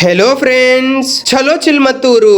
Hello friends, చలో చిల్మత్తూరు,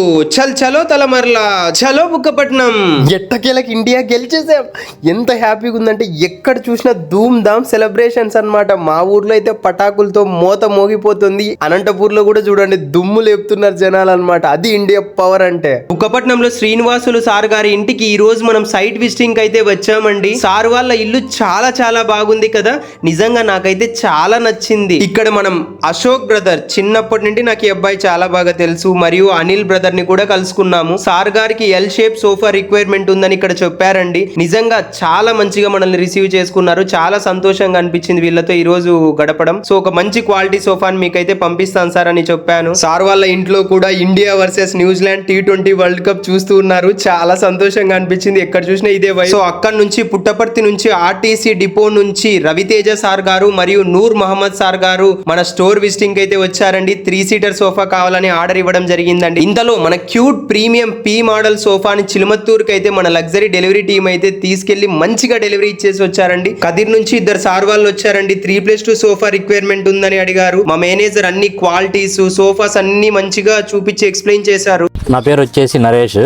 చలో తలమర్ల, చలో బుక్కపట్నం. ఎట్టకేలకు ఇండియా గెలిచేసాం. ఎంత హ్యాపీగా ఉందంటే ఎక్కడ చూసినా ధూమ్ ధామ్ సెలబ్రేషన్స్ అన్నమాట. మా ఊర్లో అయితే పటాకులతో మోత మోగిపోతుంది. అనంతపూర్లో కూడా చూడండి దుమ్ము లేపుతున్నారు జనాలు అన్నమాట. అది ఇండియా పవర్ అంటే. బుక్కపట్నంలో శ్రీనివాసులు సార్ గారి ఇంటికి ఈ రోజు మనం సైట్ విజిటింగ్ అయితే వచ్చామండి. సార్ వాళ్ళ ఇల్లు చాలా చాలా బాగుంది కదా. నిజంగా నాకైతే చాలా నచ్చింది. ఇక్కడ మనం అశోక్ బ్రదర్ చిన్నప్పటి నుండి నాకు ఈ అబ్బాయి చాలా బాగా తెలుసు, మరియు అనిల్ బ్రదర్ ని కూడా కలుసుకున్నాము. సార్ గారికి ఎల్ షేప్ సోఫా రిక్వైర్మెంట్ ఉందని ఇక్కడ చెప్పారండి. నిజంగా చాలా మంచిగా మనల్ని రిసీవ్ చేసుకున్నారు. చాలా సంతోషంగా అనిపించింది వీళ్ళతో ఈ రోజు గడపడం. సో ఒక మంచి క్వాలిటీ సోఫాని మీకైతే పంపిస్తాను సార్ అని చెప్పాను. సార్ వాళ్ళ ఇంట్లో కూడా India versus New Zealand T20 world cup చూస్తూ ఉన్నారు. చాలా సంతోషంగా అనిపించింది. ఎక్కడ చూసినా ఇదే వైబ్. సో అక్కడ నుంచి పుట్టపర్తి నుంచి ఆర్టీసీ డిపో నుంచి రవితేజ సార్ గారు మరియు నూర్ మహమ్మద్ సార్ గారు మన స్టోర్ విజిటింగ్ అయితే వచ్చారండి. 3 సీటర్ సోఫా కావాలని ఆర్డర్ ఇవ్వడం జరిగిందండి. ఇంతలో మన క్యూట్ ప్రీమియం పీ మోడల్ సోఫాని చిలుమత్తూరుకి అయితే మన లగ్జరీ డెలివరీ టీమ్ అయితే తీసుకెళ్లి మంచిగా డెలివరీ ఇచ్చేసి వచ్చారండి. కదిర్ నుంచి ఇద్దరు సార్ వాళ్ళు వచ్చారండి. 3+2 సోఫా రిక్వైర్మెంట్ ఉందని అడిగారు. మా మేనేజర్ అన్ని క్వాలిటీస్ సోఫాస్ అన్ని మంచిగా చూపించి ఎక్స్ప్లెయిన్ చేశారు. నా పేరు వచ్చేసి నరేష్,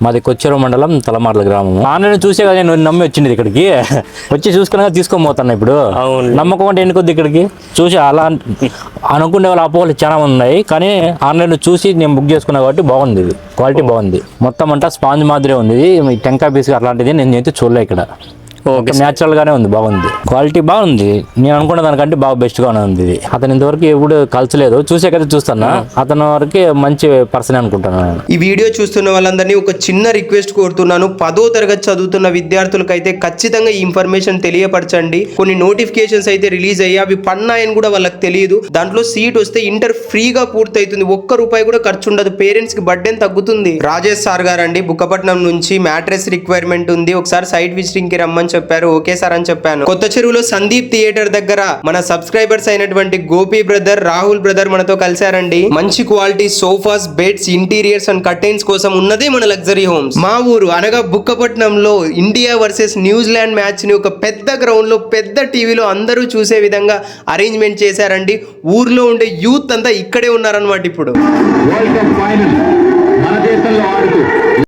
మాది కొచ్చెరు మండలం తలమార్ల గ్రామం. ఆన్లైన్ చూసే కదా నేను నమ్మి వచ్చింది ఇక్కడికి. వచ్చి చూసుకున్నా తీసుకొని పోతాను. ఇప్పుడు నమ్మకం అంటే ఎన్ని కొద్ది ఇక్కడికి చూసి అలా అనుకునే వాళ్ళ అపోహలు చాలా మంది ఉన్నాయి. కానీ ఆన్లైన్లో చూసి నేను బుక్ చేసుకున్నా కాబట్టి బాగుంది. ఇది క్వాలిటీ బాగుంది. మొత్తం అంతా స్పాంజ్ మాదిరే ఉంది. టెంకాయ పీస్ అట్లాంటిది నేను అయితే చూడలే ఇక్కడ. ఓకే, న్యాచురల్ గానే ఉంది, బాగుంది. క్వాలిటీ బాగుంది. నేను అనుకున్న దానికంటే బాగా బెస్ట్ గానే ఉంది. ఇది అతను ఇంతవరకు ఎప్పుడు కలచలేదు. చూసాకైతే చూస్తాను. అతని వరకు మంచి పర్సన్ అనుకుంటాను. ఈ వీడియో చూస్తున్న వాళ్ళందరినీ ఒక చిన్న రిక్వెస్ట్ కోరుతున్నాను. 10వ తరగతి చదువుతున్న విద్యార్థులకైతే ఖచ్చితంగా ఈ ఇన్ఫర్మేషన్ తెలియపరచండి. కొన్ని నోటిఫికేషన్స్ అయితే రిలీజ్ అయ్యి అవి పన్నాయని కూడా వాళ్ళకి తెలియదు. దాంట్లో సీట్ వస్తే ఇంటర్ ఫ్రీగా పూర్తవుతుంది. ₹1 కూడా ఖర్చు ఉండదు. పేరెంట్స్ కి బర్డెన్ తగ్గుతుంది. రాజేష్ సార్ గారు అండి, బుక్కపట్నం నుంచి మ్యాట్రెస్ రిక్వైర్మెంట్ ఉంది, ఒకసారి సైట్ విజిటింగ్ కి రమ్మని చెప్పారు. ఓకే సార్ అని చెప్పాను. కొత్త చెరువులో సందీప్ థియేటర్ దగ్గర మన సబ్స్క్రైబర్స్ అయినటువంటి గోపి బ్రదర్, రాహుల్ బ్రదర్ మనతో కలిశారండి. మంచి quality sofas, beds, interiors and curtains కోసం ఉన్నదే మన లగ్జరీ హోమ్స్. మా ఊరు అనగా బుక్కపట్నంలో ఇండియా వర్సెస్ న్యూజిలాండ్ మ్యాచ్ ని ఒక పెద్ద గ్రౌండ్ లో పెద్ద టీవీలో అందరూ చూసే విధంగా అరేంజ్మెంట్ చేశారండి. ఊర్లో ఉండే యూత్ అంతా ఇక్కడే ఉన్నారన్నమాట. ఇప్పుడు